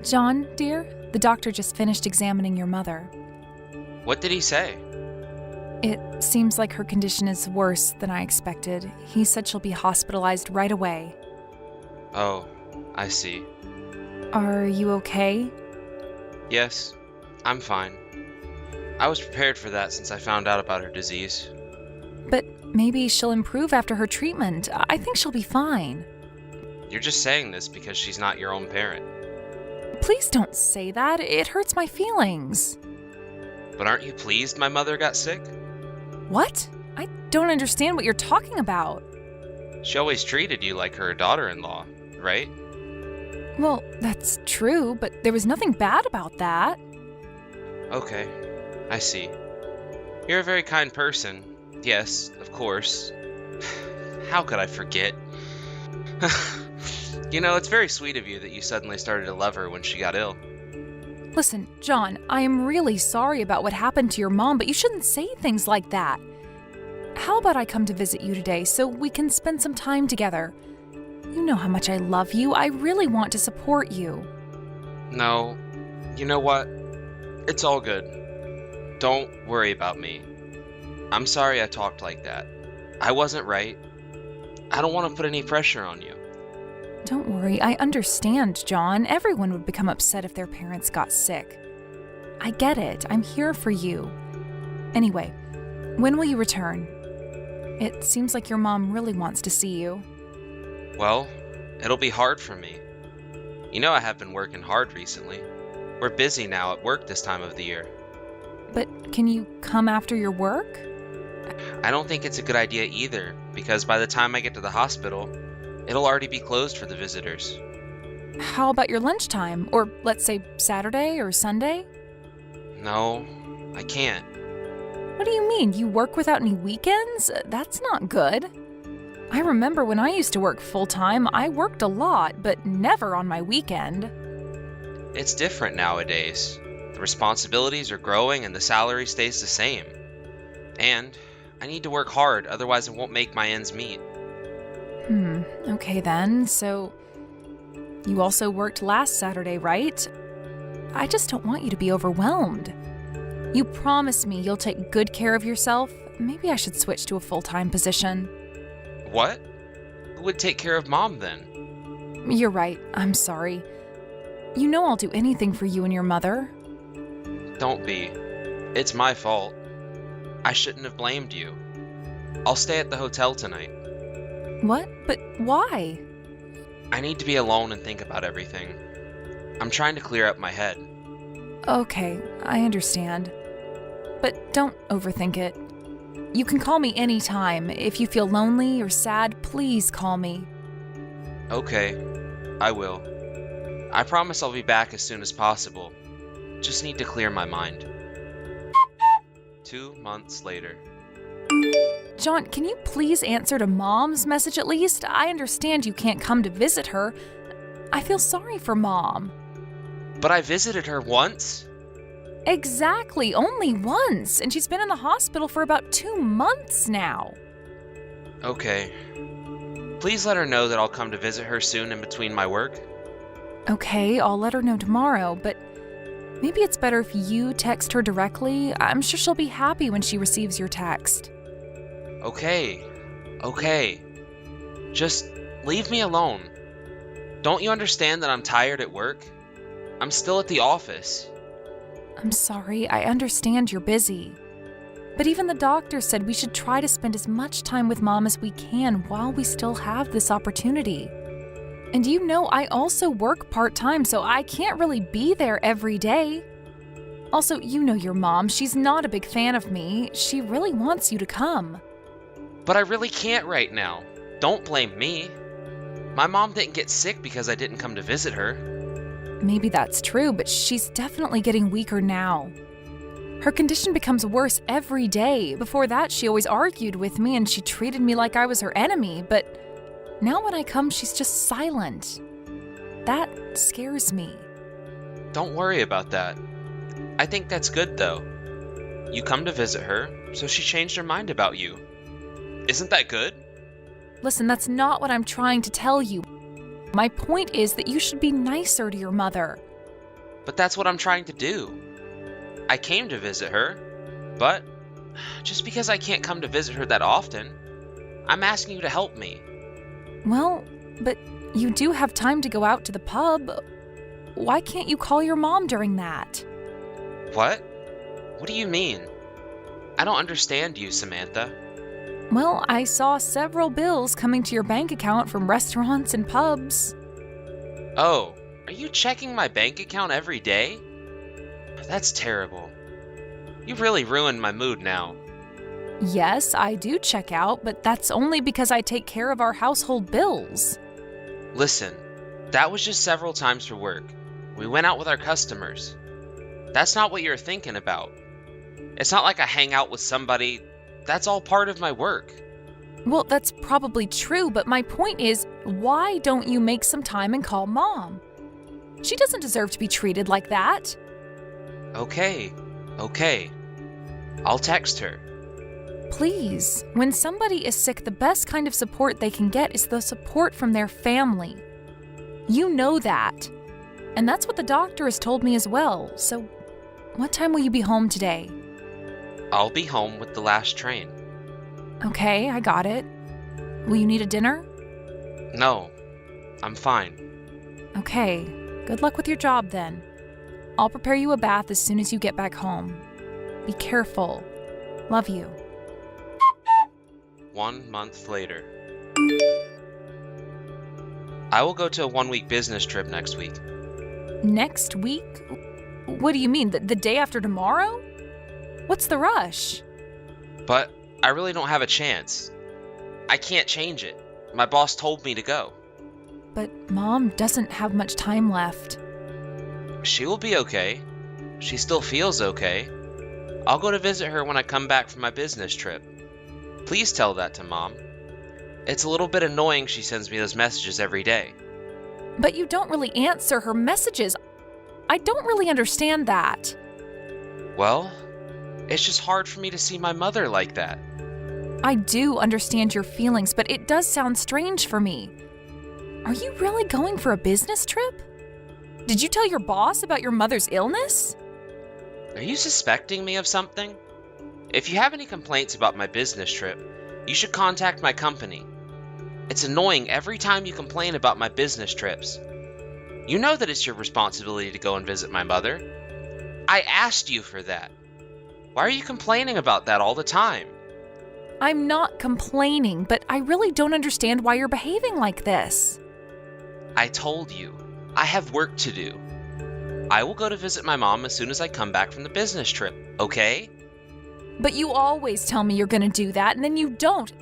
John, dear, the doctor just finished examining your mother. What did he say? It seems like her condition is worse than I expected. He said she'll be hospitalized right away. Oh, I see. Are you okay? Yes, I'm fine. I was prepared for that since I found out about her disease. But maybe she'll improve after her treatment. I think she'll be fine. You're just saying this because she's not your own parent. Please don't say that. It hurts my feelings. But aren't you pleased my mother got sick? What? I don't understand what you're talking about. She always treated you like her daughter-in-law, right? Well, that's true, but there was nothing bad about that. Okay, I see. You're a very kind person. Yes, of course. How could I forget? You know, it's very sweet of you that you suddenly started to love her when she got ill. Listen, John, I am really sorry about what happened to your mom, but you shouldn't say things like that. How about I come to visit you today so we can spend some time together? You know how much I love you. I really want to support you. No, you know what? It's all good. Don't worry about me. I'm sorry I talked like that. I wasn't right. I don't want to put any pressure on you. Don't worry, I understand, John. Everyone would become upset if their parents got sick. I get it. I'm here for you. Anyway, when will you return? It seems like your mom really wants to see you. Well, it'll be hard for me. You know I have been working hard recently. We're busy now at work this time of the year. But can you come after your work? I don't think it's a good idea either, because by the time I get to the hospital, it'll already be closed for the visitors. How about your lunchtime? Or let's say Saturday or Sunday? No, I can't. What do you mean? You work without any weekends? That's not good. I remember when I used to work full-time, I worked a lot, but never on my weekend. It's different nowadays. The responsibilities are growing and the salary stays the same. And I need to work hard, otherwise I won't make my ends meet. Okay then. So, you also worked last Saturday, right? I just don't want you to be overwhelmed. You promised me you'll take good care of yourself. Maybe I should switch to a full-time position. What? Who would take care of Mom then? You're right. I'm sorry. You know I'll do anything for you and your mother. Don't be. It's my fault. I shouldn't have blamed you. I'll stay at the hotel tonight. What? But why? I need to be alone and think about everything. I'm trying to clear up my head. Okay, I understand. But don't overthink it. You can call me anytime. If you feel lonely or sad, please call me. Okay, I will. I promise I'll be back as soon as possible. Just need to clear my mind. 2 months later. John, can you please answer to Mom's message at least? I understand you can't come to visit her. I feel sorry for Mom. But I visited her once. Exactly, only once, and she's been in the hospital for about 2 months now. Okay. Please let her know that I'll come to visit her soon in between my work. Okay, I'll let her know tomorrow, but maybe it's better if you text her directly. I'm sure she'll be happy when she receives your text. Okay. Just leave me alone. Don't you understand that I'm tired at work? I'm still at the office. I'm sorry, I understand you're busy. But even the doctor said we should try to spend as much time with Mom as we can while we still have this opportunity. And you know I also work part-time, so I can't really be there every day. Also, you know your mom, she's not a big fan of me. She really wants you to come. But I really can't right now. Don't blame me. My mom didn't get sick because I didn't come to visit her. Maybe that's true, but she's definitely getting weaker now. Her condition becomes worse every day. Before that, she always argued with me and she treated me like I was her enemy, but now when I come, she's just silent. That scares me. Don't worry about that. I think that's good, though. You come to visit her, so she changed her mind about you. Isn't that good? Listen, that's not what I'm trying to tell you. My point is that you should be nicer to your mother. But that's what I'm trying to do. I came to visit her, but just because I can't come to visit her that often, I'm asking you to help me. Well, but you do have time to go out to the pub. Why can't you call your mom during that? What? What do you mean? I don't understand you, Samantha. Well, I saw several bills coming to your bank account from restaurants and pubs. Oh, are you checking my bank account every day? That's terrible. You really ruined my mood now. Yes, I do check out, but that's only because I take care of our household bills. Listen, that was just several times for work. We went out with our customers. That's not what you're thinking about. It's not like I hang out with somebody. That's all part of my work. Well, that's probably true, but my point is, why don't you make some time and call Mom? She doesn't deserve to be treated like that. Okay. I'll text her. Please, when somebody is sick, the best kind of support they can get is the support from their family. You know that. And that's what the doctor has told me as well. So, what time will you be home today? I'll be home with the last train. Okay, I got it. Will you need a dinner? No, I'm fine. Okay, good luck with your job then. I'll prepare you a bath as soon as you get back home. Be careful. Love you. 1 month later. I will go to a 1-week business trip next week. Next week? What do you mean, the day after tomorrow? What's the rush? But I really don't have a chance. I can't change it. My boss told me to go. But Mom doesn't have much time left. She will be okay. She still feels okay. I'll go to visit her when I come back from my business trip. Please tell that to Mom. It's a little bit annoying she sends me those messages every day. But you don't really answer her messages. I don't really understand that. Well, it's just hard for me to see my mother like that. I do understand your feelings, but it does sound strange for me. Are you really going for a business trip? Did you tell your boss about your mother's illness? Are you suspecting me of something? If you have any complaints about my business trip, you should contact my company. It's annoying every time you complain about my business trips. You know that it's your responsibility to go and visit my mother. I asked you for that. Why are you complaining about that all the time? I'm not complaining, but I really don't understand why you're behaving like this. I told you, I have work to do. I will go to visit my mom as soon as I come back from the business trip, okay? But you always tell me you're going to do that, and then you don't.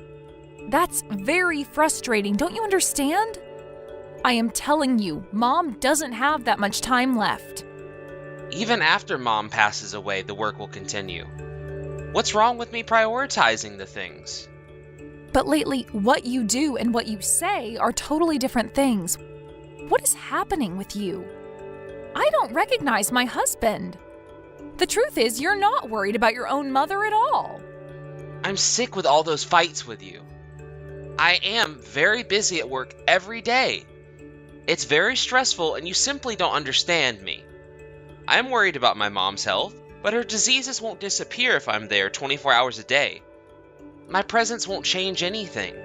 That's very frustrating, don't you understand? I am telling you, Mom doesn't have that much time left. Even after Mom passes away, the work will continue. What's wrong with me prioritizing the things? But lately, what you do and what you say are totally different things. What is happening with you? I don't recognize my husband. The truth is, you're not worried about your own mother at all. I'm sick with all those fights with you. I am very busy at work every day. It's very stressful and you simply don't understand me. I am worried about my mom's health, but her diseases won't disappear if I'm there 24 hours a day. My presence won't change anything.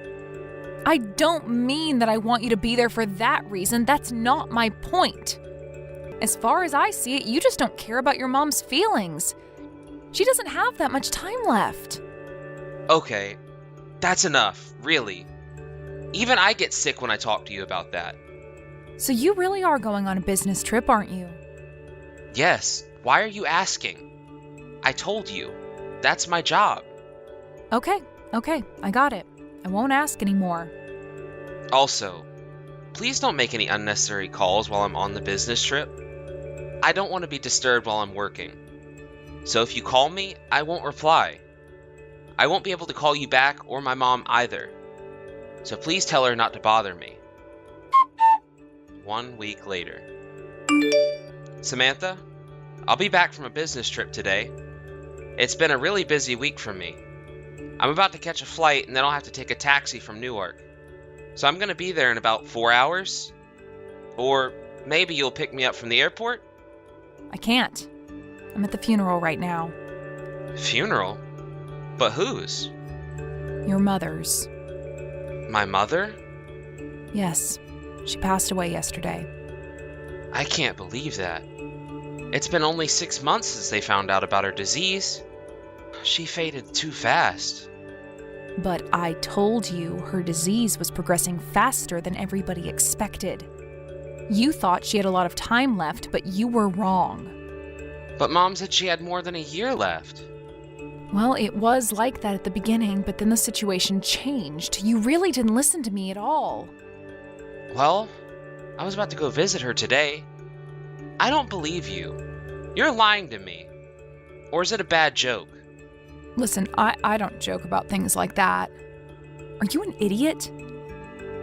I don't mean that I want you to be there for that reason. That's not my point. As far as I see it, you just don't care about your mom's feelings. She doesn't have that much time left. Okay, that's enough, really. Even I get sick when I talk to you about that. So you really are going on a business trip, aren't you? Yes, why are you asking? I told you, that's my job. Okay, I got it. I won't ask anymore. Also, please don't make any unnecessary calls while I'm on the business trip. I don't want to be disturbed while I'm working. So if you call me, I won't reply. I won't be able to call you back or my mom either. So please tell her not to bother me. 1 week later. Samantha, I'll be back from a business trip today. It's been a really busy week for me. I'm about to catch a flight and then I'll have to take a taxi from Newark. So I'm going to be there in about 4 hours. Or maybe you'll pick me up from the airport? I can't. I'm at the funeral right now. Funeral? But whose? Your mother's. My mother? Yes, she passed away yesterday. I can't believe that. It's been only 6 months since they found out about her disease. She faded too fast. But I told you her disease was progressing faster than everybody expected. You thought she had a lot of time left, but you were wrong. But Mom said she had more than a year left. Well, it was like that at the beginning, but then the situation changed. You really didn't listen to me at all. Well, I was about to go visit her today. I don't believe you. You're lying to me. Or is it a bad joke? Listen, I don't joke about things like that. Are you an idiot?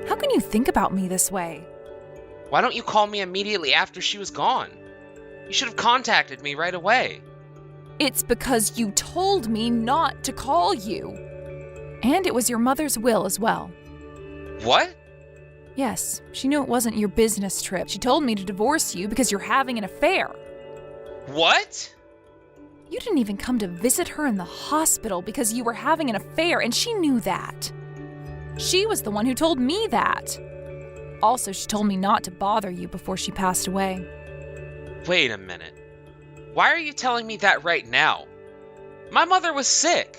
How can you think about me this way? Why don't you call me immediately after she was gone? You should have contacted me right away. It's because you told me not to call you. And it was your mother's will as well. What? Yes, she knew it wasn't your business trip. She told me to divorce you because you're having an affair. What? You didn't even come to visit her in the hospital because you were having an affair, and she knew that. She was the one who told me that. Also, she told me not to bother you before she passed away. Wait a minute. Why are you telling me that right now? My mother was sick.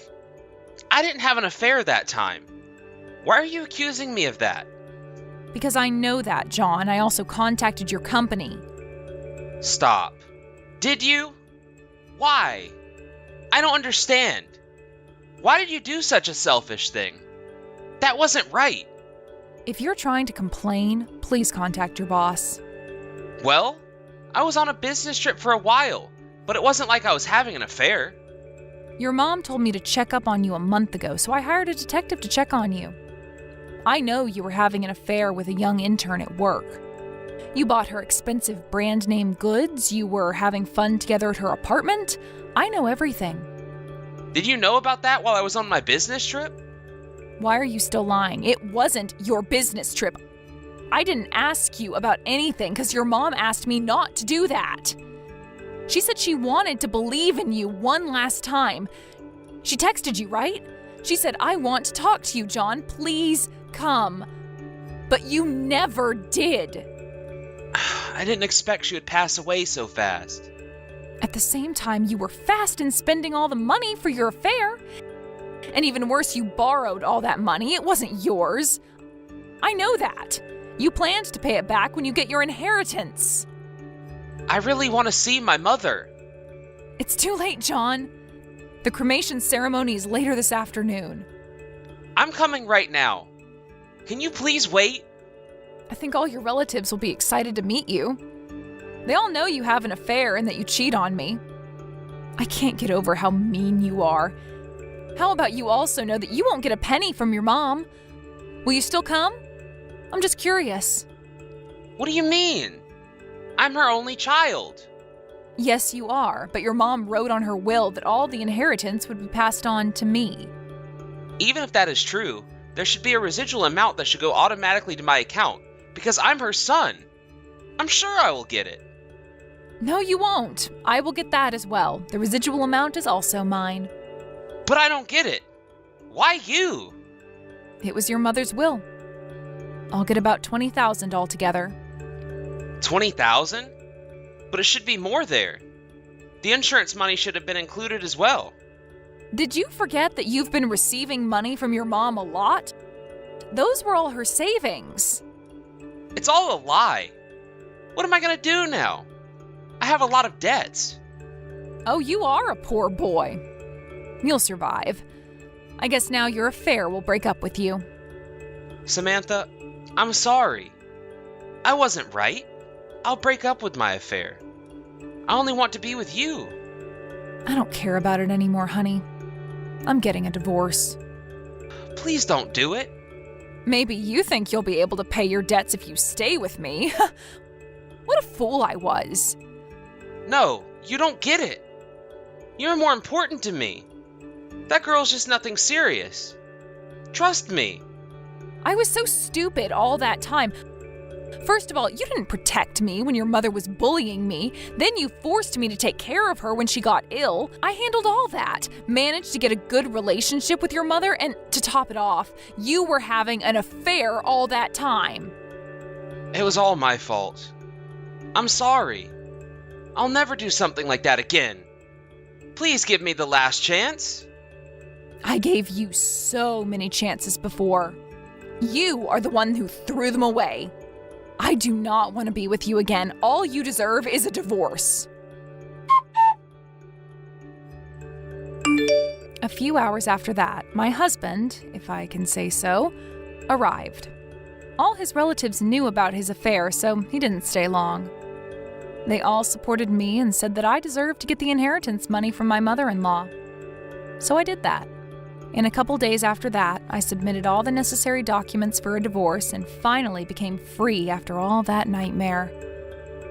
I didn't have an affair that time. Why are you accusing me of that? Because I know that, John. I also contacted your company. Stop. Did you? Why? I don't understand. Why did you do such a selfish thing? That wasn't right. If you're trying to complain, please contact your boss. Well, I was on a business trip for a while, but it wasn't like I was having an affair. Your mom told me to check up on you a month ago, so I hired a detective to check on you. I know you were having an affair with a young intern at work. You bought her expensive brand name goods, you were having fun together at her apartment. I know everything. Did you know about that while I was on my business trip? Why are you still lying? It wasn't your business trip. I didn't ask you about anything because your mom asked me not to do that. She said she wanted to believe in you one last time. She texted you, right? She said, I want to talk to you, John. Please come. But you never did. I didn't expect she would pass away so fast. At the same time, you were fast in spending all the money for your affair. And even worse, you borrowed all that money. It wasn't yours. I know that. You planned to pay it back when you get your inheritance. I really want to see my mother. It's too late, John. The cremation ceremony is later this afternoon. I'm coming right now. Can you please wait? I think all your relatives will be excited to meet you. They all know you have an affair and that you cheat on me. I can't get over how mean you are. How about you also know that you won't get a penny from your mom? Will you still come? I'm just curious. What do you mean? I'm her only child. Yes, you are, but your mom wrote on her will that all the inheritance would be passed on to me. Even if that is true, there should be a residual amount that should go automatically to my account, because I'm her son. I'm sure I will get it. No, you won't. I will get that as well. The residual amount is also mine. But I don't get it. Why you? It was your mother's will. I'll get about $20,000 altogether. 20,000? But it should be more there. The insurance money should have been included as well. Did you forget that you've been receiving money from your mom a lot? Those were all her savings. It's all a lie. What am I going to do now? I have a lot of debts. Oh, you are a poor boy. You'll survive. I guess now your affair will break up with you. Samantha, I'm sorry. I wasn't right. I'll break up with my affair. I only want to be with you. I don't care about it anymore, honey. I'm getting a divorce. Please don't do it. Maybe you think you'll be able to pay your debts if you stay with me. What a fool I was. No, you don't get it. You're more important to me. That girl's just nothing serious. Trust me. I was so stupid all that time. First of all, you didn't protect me when your mother was bullying me. Then you forced me to take care of her when she got ill. I handled all that, managed to get a good relationship with your mother, and to top it off, you were having an affair all that time. It was all my fault. I'm sorry. I'll never do something like that again. Please give me the last chance. I gave you so many chances before. You are the one who threw them away. I do not want to be with you again. All you deserve is a divorce. A few hours after that, my husband, if I can say so, arrived. All his relatives knew about his affair, so he didn't stay long. They all supported me and said that I deserved to get the inheritance money from my mother-in-law. So I did that. In a couple days after that, I submitted all the necessary documents for a divorce and finally became free after all that nightmare.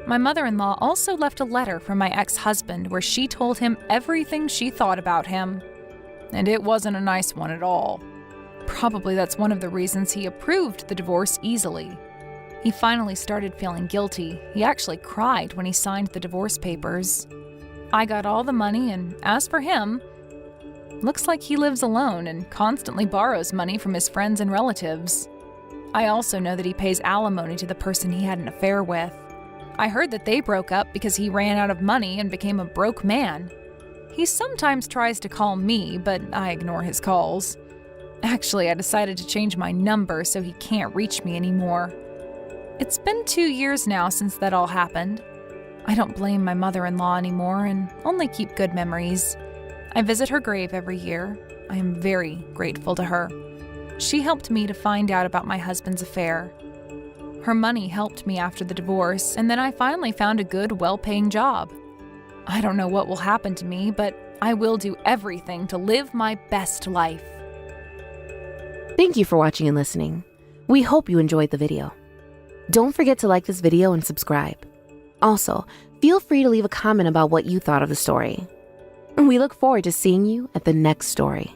My mother-in-law also left a letter from my ex-husband where she told him everything she thought about him. And it wasn't a nice one at all. Probably that's one of the reasons he approved the divorce easily. He finally started feeling guilty. He actually cried when he signed the divorce papers. I got all the money, and as for him, looks like he lives alone and constantly borrows money from his friends and relatives. I also know that he pays alimony to the person he had an affair with. I heard that they broke up because he ran out of money and became a broke man. He sometimes tries to call me, but I ignore his calls. Actually, I decided to change my number so he can't reach me anymore. It's been 2 years now since that all happened. I don't blame my mother-in-law anymore and only keep good memories. I visit her grave every year. I am very grateful to her. She helped me to find out about my husband's affair. Her money helped me after the divorce, and then I finally found a good, well-paying job. I don't know what will happen to me, but I will do everything to live my best life. Thank you for watching and listening. We hope you enjoyed the video. Don't forget to like this video and subscribe. Also, feel free to leave a comment about what you thought of the story. We look forward to seeing you at the next story.